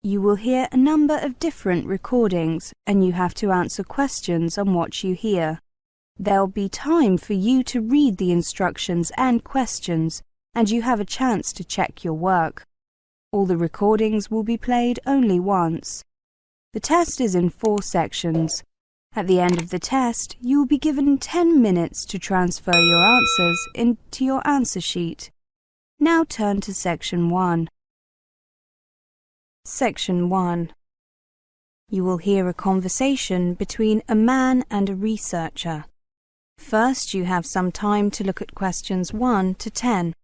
You will hear a number of different recordings, and you have to answer questions on what you hear. There'll be time for you to read the instructions and questions, and you have a chance to check your work. All the recordings will be played only once. The test is in 4 sections. At the end of the test, you will be given 10 minutes to transfer your answers into your answer sheet. Now turn to Section 1. Section 1. You will hear a conversation between a man and a researcher. First, you have some time to look at questions 1 to 10.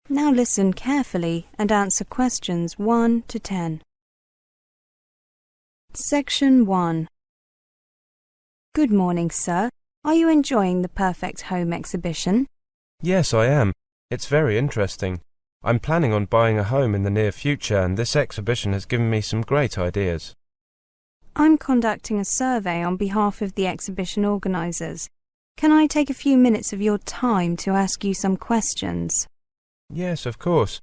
Now listen carefully and answer questions 1 to 10. Section 1. Good morning, sir. Are you enjoying the Perfect Home exhibition? Yes, I am. It's very interesting. I'm planning on buying a home in the near future, and this exhibition has given me some great ideas. I'm conducting a survey on behalf of the exhibition organisers. Can I take a few minutes of your time to ask you some questions? Yes, of course.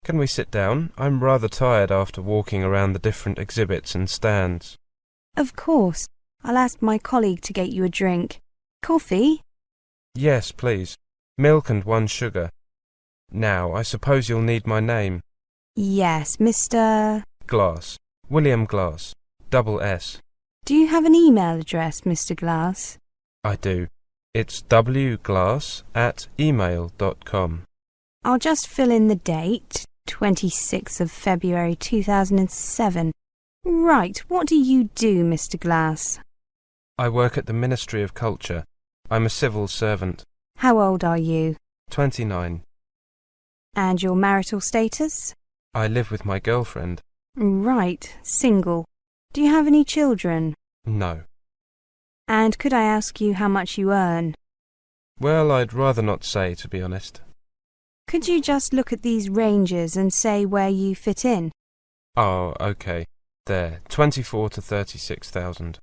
Can we sit down? I'm rather tired after walking around the different exhibits and stands. Of course. I'll ask my colleague to get you a drink. Coffee? Yes, please. Milk and 1 sugar. Now, I suppose you'll need my name. Yes, Mr. Glass. William Glass. Double S. Do you have an email address, Mr. Glass? I do. It's wglass@email.com. I'll just fill in the date, 26th of February 2007. Right, what do you do, Mr. Glass? I work at the Ministry of Culture. I'm a civil servant. How old are you? 29. And your marital status? I live with my girlfriend. Right, single. Do you have any children? No. And could I ask you how much you earn? Well, I'd rather not say, to be honest. Could you just look at these ranges and say where you fit in? Oh, okay. There, 24 to 36,000.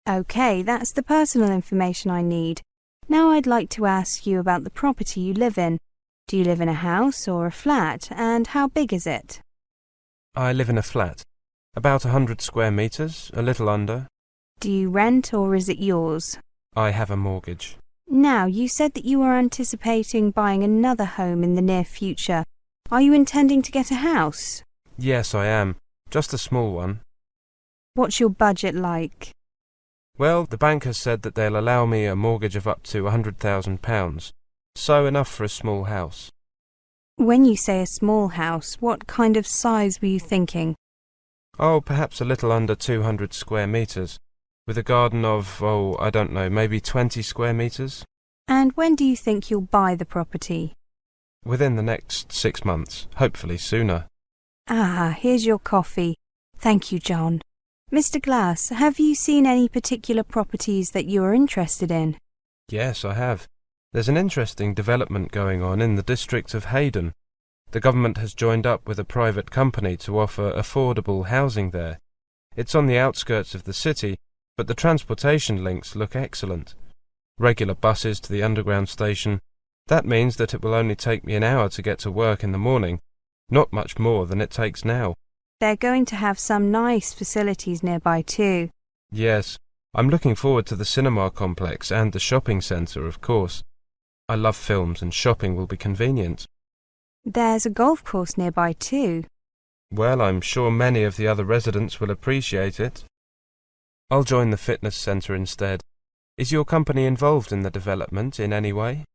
Okay, that's the personal information I need. Now I'd like to ask you about the property you live in. Do you live in a house or a flat, and how big is it? I live in a flat. About 100 square metres, a little under. Do you rent or is it yours? I have a mortgage. Now, you said that you are anticipating buying another home in the near future. Are you intending to get a house? Yes, I am. Just a small one. What's your budget like? Well, the bank has said that they'll allow me a mortgage of up to £100,000, so enough for a small house. When you say a small house, what kind of size were you thinking? Oh, perhaps a little under 200 square metres, with a garden of, I don't know, maybe 20 square metres. And when do you think you'll buy the property? Within the next 6 months, hopefully sooner. Ah, here's your coffee. Thank you, John. Mr. Glass, have you seen any particular properties that you are interested in? Yes, I have. There's an interesting development going on in the district of Hayden. The government has joined up with a private company to offer affordable housing there. It's on the outskirts of the city, but the transportation links look excellent. Regular buses to the underground station. That means that it will only take me an hour to get to work in the morning, not much more than it takes now. They're going to have some nice facilities nearby too. Yes, I'm looking forward to the cinema complex and the shopping centre, of course. I love films and shopping will be convenient. There's a golf course nearby too. Well, I'm sure many of the other residents will appreciate it. I'll join the fitness centre instead. Is your company involved in the development in any way?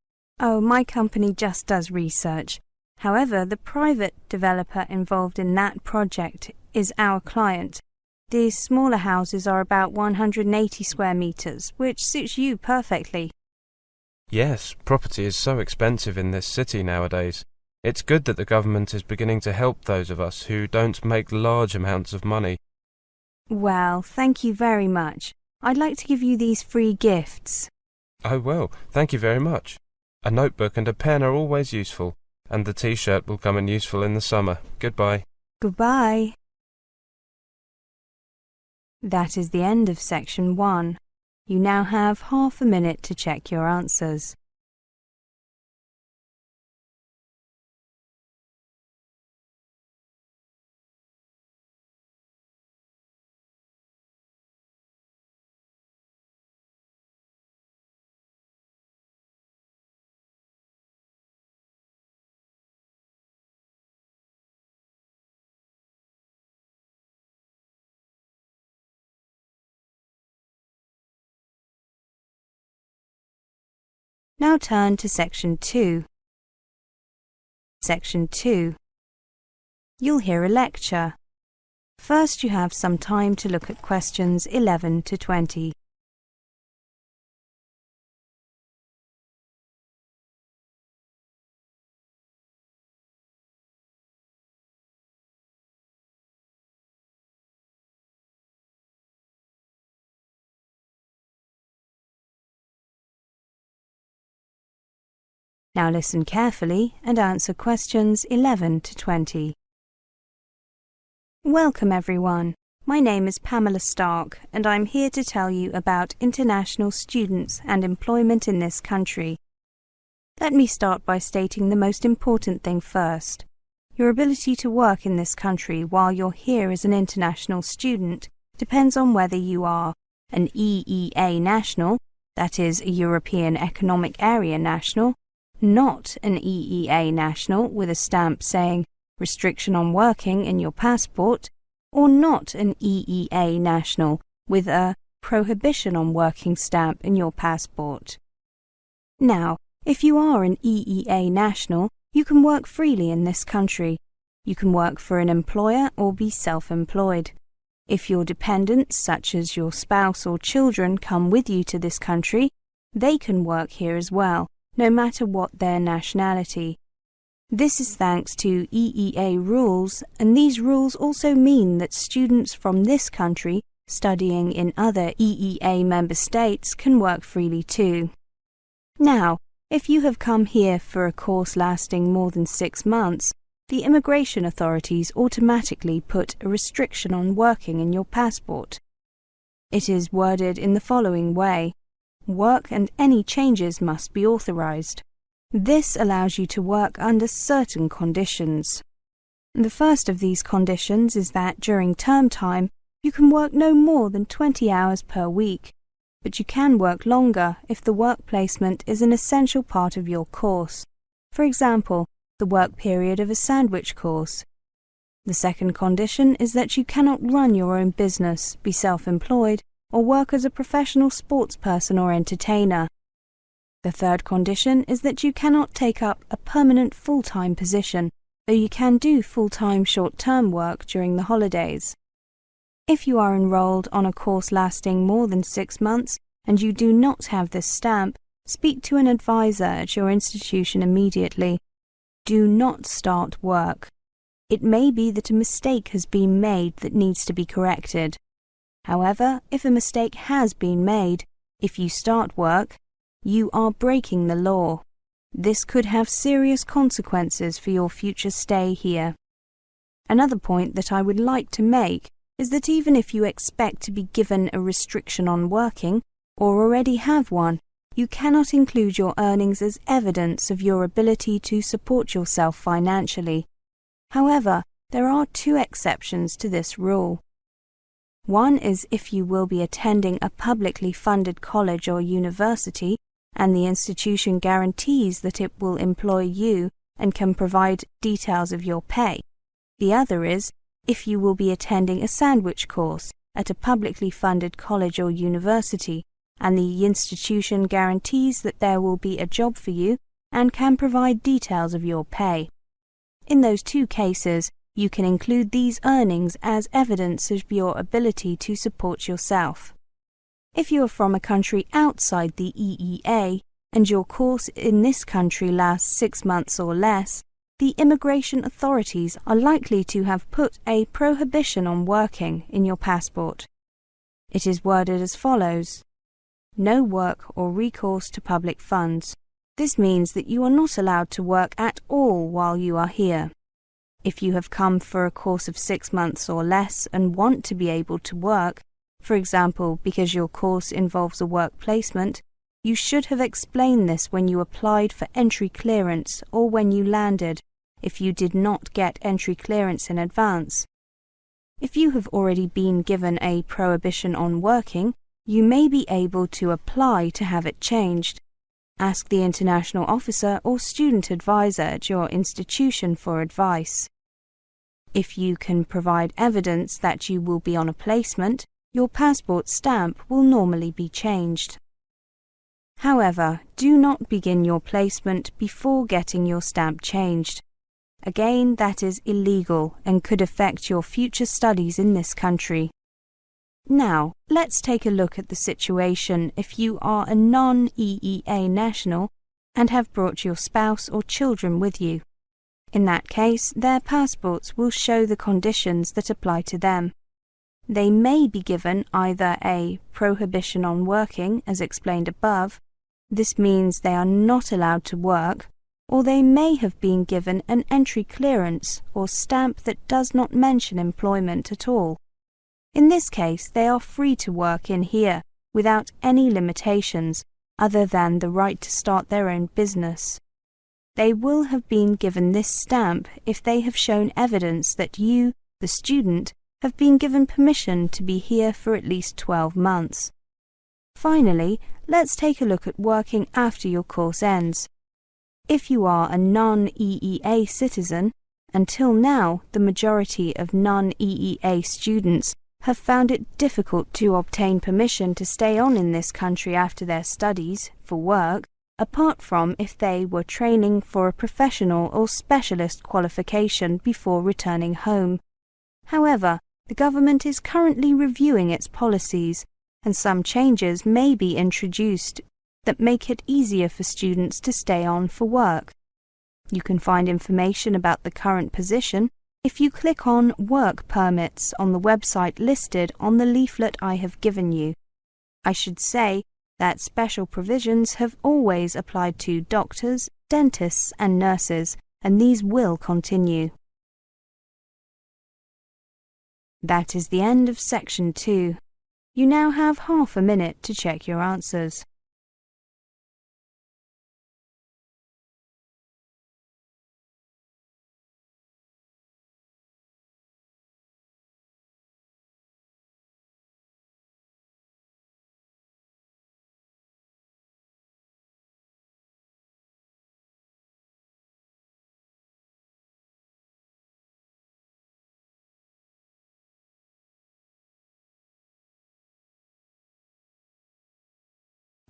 Oh, my company just does research. However, the private developer involved in that project is our client. These smaller houses are about 180 square metres, which suits you perfectly. Yes, property is so expensive in this city nowadays. It's good that the government is beginning to help those of us who don't make large amounts of money. Well, thank you very much. I'd like to give you these free gifts. Oh, well, thank you very much. A notebook and a pen are always useful, and the t-shirt will come in useful in the summer. Goodbye. Goodbye. That is the end of section 1. You now have half a minute to check your answers. Now turn to section 2. Section 2. You'll hear a lecture. First, you have some time to look at questions 11 to 20. Now listen carefully and answer questions 11 to 20. Welcome everyone. My name is Pamela Stark and I'm here to tell you about international students and employment in this country. Let me start by stating the most important thing first. Your ability to work in this country while you're here as an international student depends on whether you are an EEA national, that is a European Economic Area national, not an EEA national with a stamp saying restriction on working in your passport, or not an EEA national with a prohibition on working stamp in your passport. Now, if you are an EEA national, you can work freely in this country. You can work for an employer or be self-employed. If your dependents, such as your spouse or children, come with you to this country, they can work here as well, no matter what their nationality. This is thanks to EEA rules, and these rules also mean that students from this country studying in other EEA member states can work freely too. Now, if you have come here for a course lasting more than 6 months, the immigration authorities automatically put a restriction on working in your passport. It is worded in the following way: work and any changes must be authorized. This allows you to work under certain conditions. The first of these conditions is that during term time, you can work no more than 20 hours per week, but you can work longer if the work placement is an essential part of your course. For example, the work period of a sandwich course. The second condition is that you cannot run your own business, be self-employed, or work as a professional sports person or entertainer. The third condition is that you cannot take up a permanent full-time position, though you can do full-time short-term work during the holidays. If you are enrolled on a course lasting more than 6 months and you do not have this stamp, speak to an advisor at your institution immediately. Do not start work. It may be that a mistake has been made that needs to be corrected. However, if a mistake has been made, if you start work, you are breaking the law. This could have serious consequences for your future stay here. Another point that I would like to make is that even if you expect to be given a restriction on working, or already have one, you cannot include your earnings as evidence of your ability to support yourself financially. However, there are 2 exceptions to this rule. One is if you will be attending a publicly funded college or university, and the institution guarantees that it will employ you and can provide details of your pay. The other is if you will be attending a sandwich course at a publicly funded college or university, and the institution guarantees that there will be a job for you and can provide details of your pay. In those 2 cases, you can include these earnings as evidence of your ability to support yourself. If you are from a country outside the EEA and your course in this country lasts 6 months or less, the immigration authorities are likely to have put a prohibition on working in your passport. It is worded as follows: no work or recourse to public funds. This means that you are not allowed to work at all while you are here. If you have come for a course of 6 months or less and want to be able to work, for example because your course involves a work placement, you should have explained this when you applied for entry clearance or when you landed, if you did not get entry clearance in advance. If you have already been given a prohibition on working, you may be able to apply to have it changed. Ask the international officer or student advisor at your institution for advice. If you can provide evidence that you will be on a placement, your passport stamp will normally be changed. However, do not begin your placement before getting your stamp changed. Again, that is illegal and could affect your future studies in this country. Now, let's take a look at the situation if you are a non-EEA national and have brought your spouse or children with you. In that case, their passports will show the conditions that apply to them. They may be given either a prohibition on working, as explained above. This means they are not allowed to work, or they may have been given an entry clearance or stamp that does not mention employment at all. In this case, they are free to work in here without any limitations other than the right to start their own business. They will have been given this stamp if they have shown evidence that you, the student, have been given permission to be here for at least 12 months. Finally, let's take a look at working after your course ends. If you are a non-EEA citizen, until now the majority of non-EEA students have found it difficult to obtain permission to stay on in this country after their studies for work, apart from if they were training for a professional or specialist qualification before returning home. However, the government is currently reviewing its policies, and some changes may be introduced that make it easier for students to stay on for work. You can find information about the current position if you click on Work Permits on the website listed on the leaflet I have given you. I should say that special provisions have always applied to doctors, dentists and nurses, and these will continue. That is the end of section 2. You now have half a minute to check your answers.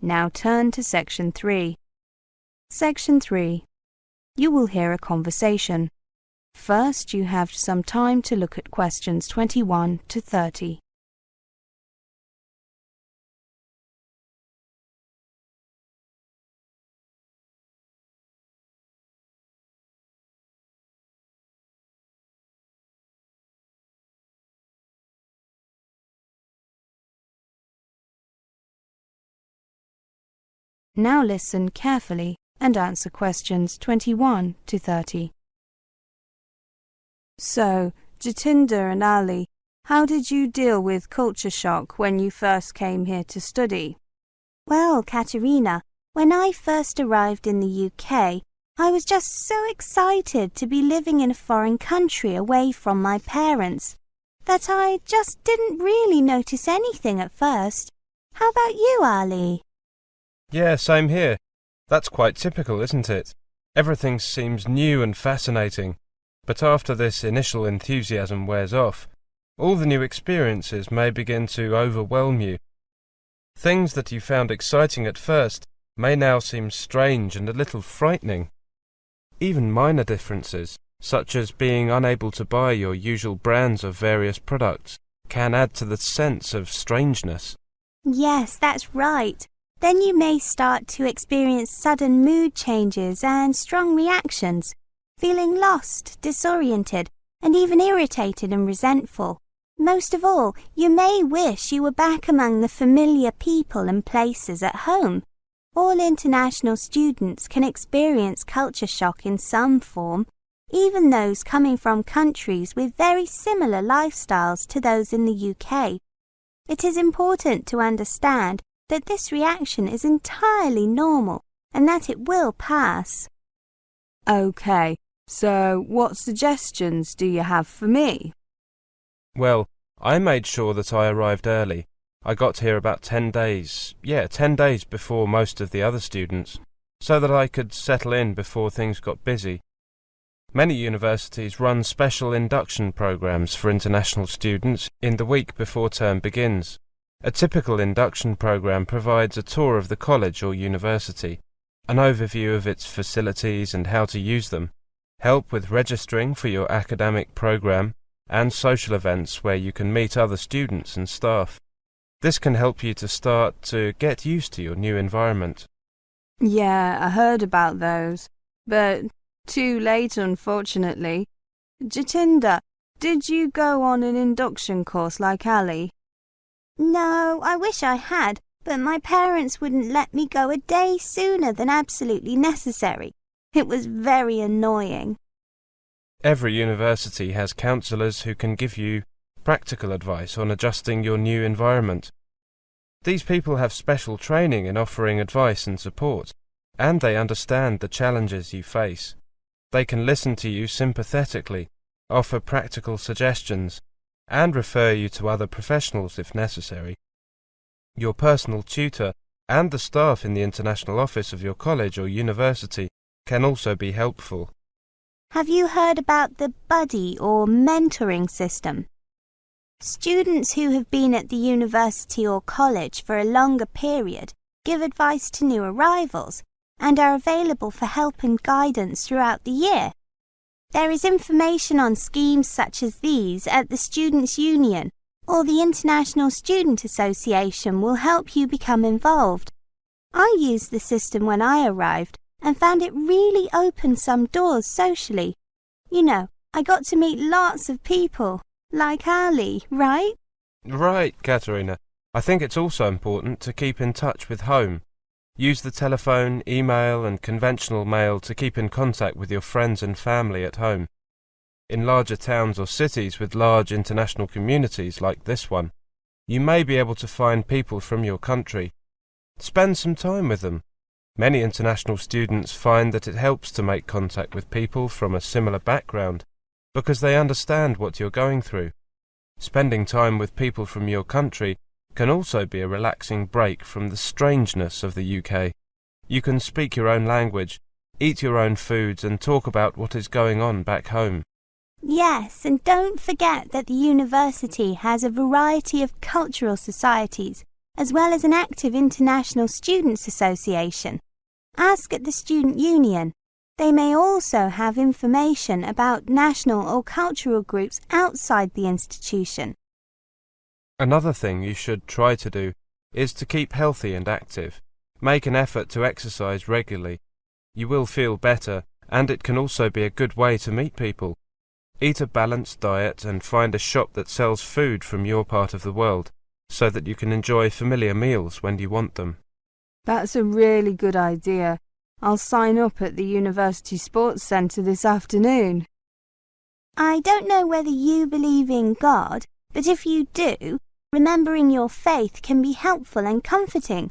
Now turn to Section 3. Section 3. You will hear a conversation. First, you have some time to look at questions 21 to 30. Now listen carefully and answer questions 21 to 30. So, Jatinder and Ali, how did you deal with culture shock when you first came here to study? Well, Katerina, when I first arrived in the UK, I was just so excited to be living in a foreign country away from my parents that I just didn't really notice anything at first. How about you, Ali? Yeah, same here. That's quite typical, isn't it? Everything seems new and fascinating, but after this initial enthusiasm wears off, all the new experiences may begin to overwhelm you. Things that you found exciting at first may now seem strange and a little frightening. Even minor differences, such as being unable to buy your usual brands of various products, can add to the sense of strangeness. Yes, that's right. Then you may start to experience sudden mood changes and strong reactions, feeling lost, disoriented, and even irritated and resentful. Most of all, you may wish you were back among the familiar people and places at home. All international students can experience culture shock in some form, even those coming from countries with very similar lifestyles to those in the UK. It is important to understand that this reaction is entirely normal and that it will pass. Okay, so what suggestions do you have for me? Well, I made sure that I arrived early. I got here about 10 days before most of the other students, so that I could settle in before things got busy. Many universities run special induction programs for international students in the week before term begins. A typical induction program provides a tour of the college or university, an overview of its facilities and how to use them, help with registering for your academic program, and social events where you can meet other students and staff. This can help you to start to get used to your new environment. Yeah, I heard about those, but too late, unfortunately. Jatinder, did you go on an induction course like Ali? No, I wish I had, but my parents wouldn't let me go a day sooner than absolutely necessary. It was very annoying. Every university has counsellors who can give you practical advice on adjusting your new environment. These people have special training in offering advice and support, and they understand the challenges you face. They can listen to you sympathetically, offer practical suggestions, and refer you to other professionals if necessary. Your personal tutor and the staff in the international office of your college or university can also be helpful. Have you heard about the buddy or mentoring system? Students who have been at the university or college for a longer period give advice to new arrivals and are available for help and guidance throughout the year. There is information on schemes such as these at the Students' Union or the International Student Association will help you become involved. I used the system when I arrived and found it really opened some doors socially. You know, I got to meet lots of people, like Ali, right? Right, Katerina. I think it's also important to keep in touch with home. Use the telephone, email and conventional mail to keep in contact with your friends and family at home. In larger towns or cities with large international communities like this one, you may be able to find people from your country. Spend some time with them. Many international students find that it helps to make contact with people from a similar background because they understand what you're going through. Spending time with people from your country can also be a relaxing break from the strangeness of the UK. You can speak your own language, eat your own foods and talk about what is going on back home. Yes, and don't forget that the university has a variety of cultural societies, as well as an active International Students Association. Ask at the Student Union. They may also have information about national or cultural groups outside the institution. Another thing you should try to do is to keep healthy and active. Make an effort to exercise regularly. You will feel better, and it can also be a good way to meet people. Eat a balanced diet and find a shop that sells food from your part of the world, so that you can enjoy familiar meals when you want them. That's a really good idea. I'll sign up at the University Sports Centre this afternoon. I don't know whether you believe in God, but if you do, remembering your faith can be helpful and comforting.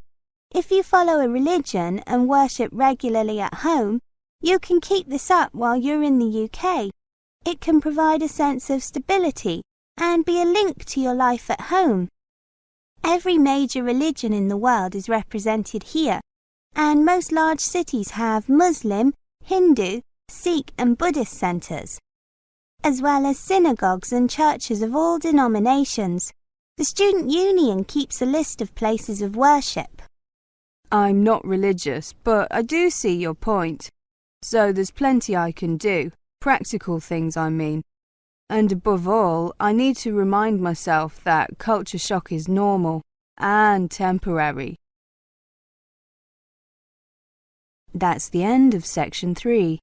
If you follow a religion and worship regularly at home, you can keep this up while you're in the UK. It can provide a sense of stability and be a link to your life at home. Every major religion in the world is represented here, and most large cities have Muslim, Hindu, Sikh and Buddhist centres, as well as synagogues and churches of all denominations. The Student Union keeps a list of places of worship. I'm not religious, but I do see your point. So there's plenty I can do, practical things I mean. And above all, I need to remind myself that culture shock is normal and temporary. That's the end of section 3.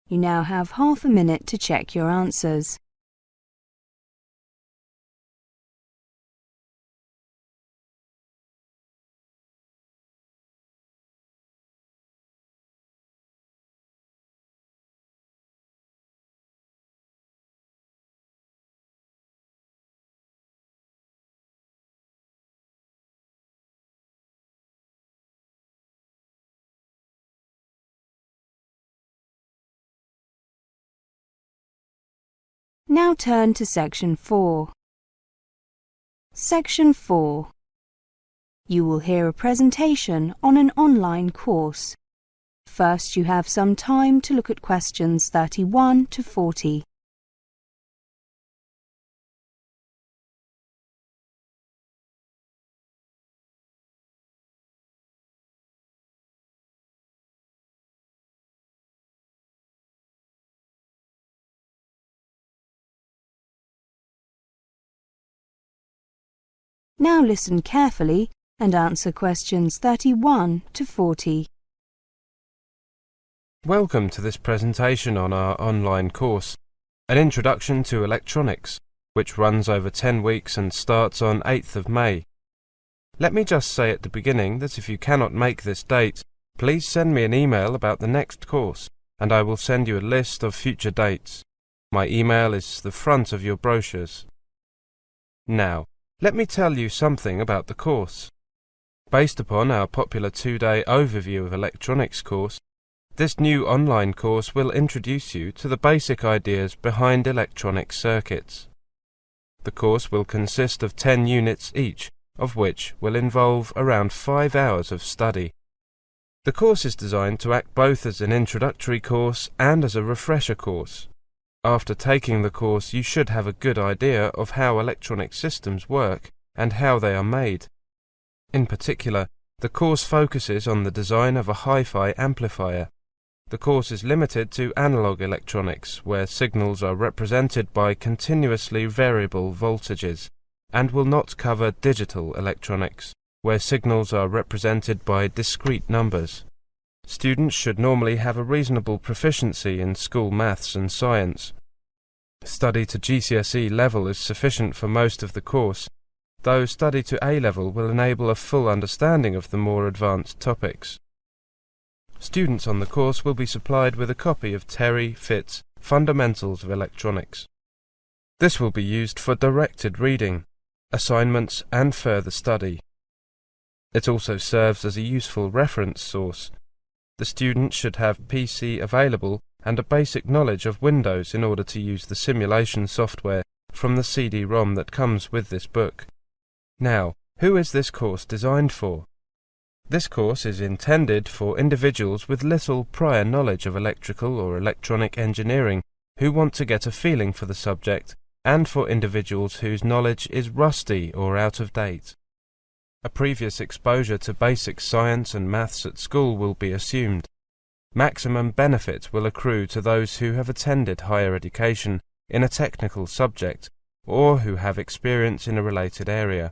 You now have half a minute to check your answers. Now turn to Section 4. Section 4. You will hear a presentation on an online course. First, you have some time to look at questions 31 to 40. Now listen carefully and answer questions 31 to 40. Welcome to this presentation on our online course, An Introduction to Electronics, which runs over 10 weeks and starts on 8th of May. Let me just say at the beginning that if you cannot make this date, please send me an email about the next course, and I will send you a list of future dates. My email is the front of your brochures. Now, let me tell you something about the course. Based upon our popular 2-day overview of electronics course, this new online course will introduce you to the basic ideas behind electronic circuits. The course will consist of 10 units each, of which will involve around 5 hours of study. The course is designed to act both as an introductory course and as a refresher course. After taking the course, you should have a good idea of how electronic systems work and how they are made. In particular, the course focuses on the design of a hi-fi amplifier. The course is limited to analog electronics, where signals are represented by continuously variable voltages, and will not cover digital electronics, where signals are represented by discrete numbers. Students should normally have a reasonable proficiency in school maths and science. Study to GCSE level is sufficient for most of the course, though study to A level will enable a full understanding of the more advanced topics. Students on the course will be supplied with a copy of Terry Fitt's Fundamentals of Electronics. This will be used for directed reading, assignments and further study. It also serves as a useful reference source. The student should have PC available and a basic knowledge of Windows in order to use the simulation software from the CD-ROM that comes with this book. Now, who is this course designed for? This course is intended for individuals with little prior knowledge of electrical or electronic engineering who want to get a feeling for the subject, and for individuals whose knowledge is rusty or out of date. A previous exposure to basic science and maths at school will be assumed. Maximum benefit will accrue to those who have attended higher education in a technical subject or who have experience in a related area.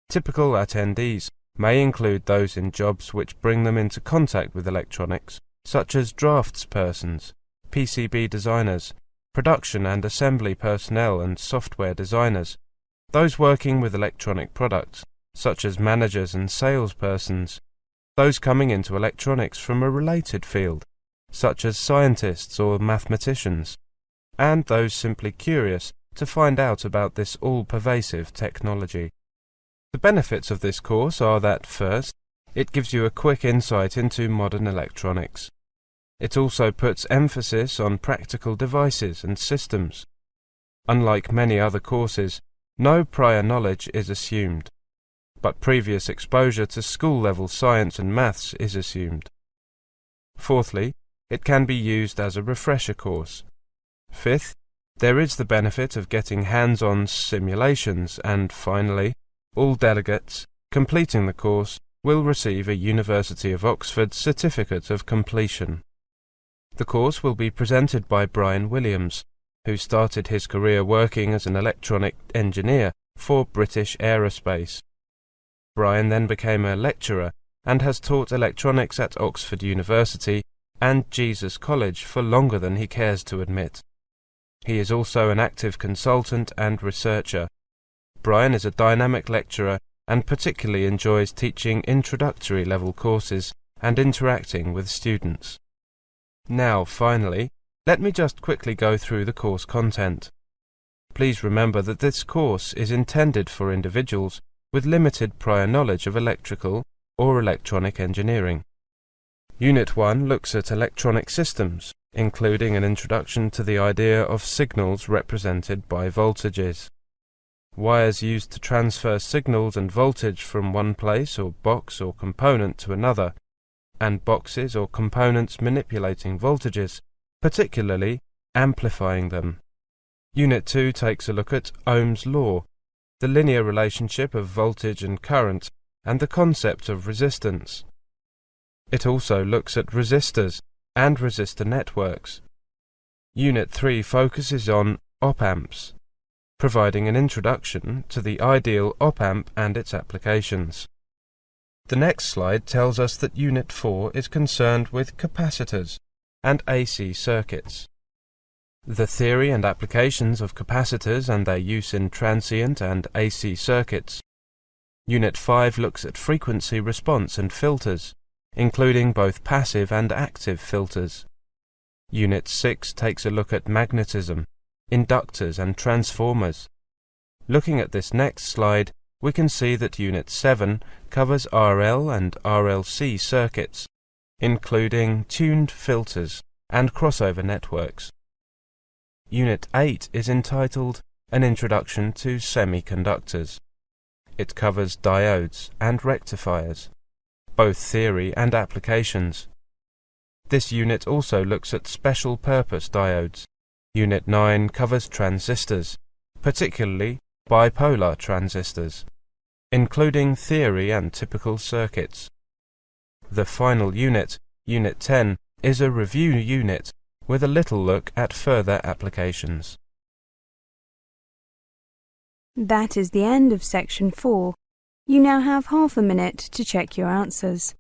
Typical attendees may include those in jobs which bring them into contact with electronics, such as draftspersons, PCB designers, production and assembly personnel and software designers, those working with electronic products, such as managers and salespersons, those coming into electronics from a related field, such as scientists or mathematicians, and those simply curious to find out about this all-pervasive technology. The benefits of this course are that, first, it gives you a quick insight into modern electronics. It also puts emphasis on practical devices and systems. Unlike many other courses, no prior knowledge is assumed, but previous exposure to school-level science and maths is assumed. Fourthly, it can be used as a refresher course. Fifth, there is the benefit of getting hands-on simulations, and finally, all delegates completing the course will receive a University of Oxford Certificate of Completion. The course will be presented by Brian Williams, who started his career working as an electronic engineer for British Aerospace. Brian then became a lecturer and has taught electronics at Oxford University and Jesus College for longer than he cares to admit. He is also an active consultant and researcher. Brian is a dynamic lecturer and particularly enjoys teaching introductory level courses and interacting with students. Now, finally, let me just quickly go through the course content. Please remember that this course is intended for individuals with limited prior knowledge of electrical or electronic engineering. Unit 1 looks at electronic systems, including an introduction to the idea of signals represented by voltages. Wires used to transfer signals and voltage from one place or box or component to another, and boxes or components manipulating voltages, particularly amplifying them. Unit 2 takes a look at Ohm's law, the linear relationship of voltage and current, and the concept of resistance. It also looks at resistors and resistor networks. Unit 3 focuses on op-amps, providing an introduction to the ideal op-amp and its applications. The next slide tells us that Unit 4 is concerned with capacitors and AC circuits. The theory and applications of capacitors and their use in transient and AC circuits. Unit 5 looks at frequency response and filters, including both passive and active filters. Unit 6 takes a look at magnetism, inductors and transformers. Looking at this next slide, we can see that Unit 7 covers RL and RLC circuits, including tuned filters and crossover networks. Unit 8 is entitled An Introduction to Semiconductors. It covers diodes and rectifiers, both theory and applications. This unit also looks at special purpose diodes. Unit 9 covers transistors, particularly bipolar transistors, including theory and typical circuits. The final unit, Unit 10, is a review unit with a little look at further applications. That is the end of Section 4. You now have half a minute to check your answers.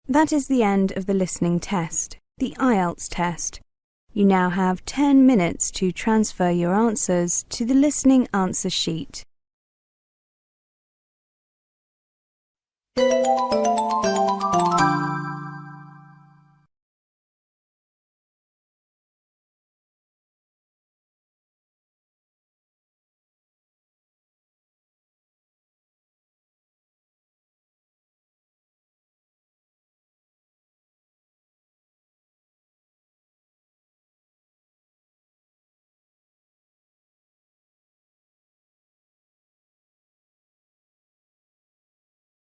That is the end of the listening test, the Ielts test. You now have 10 minutes to transfer your answers to the listening answer sheet.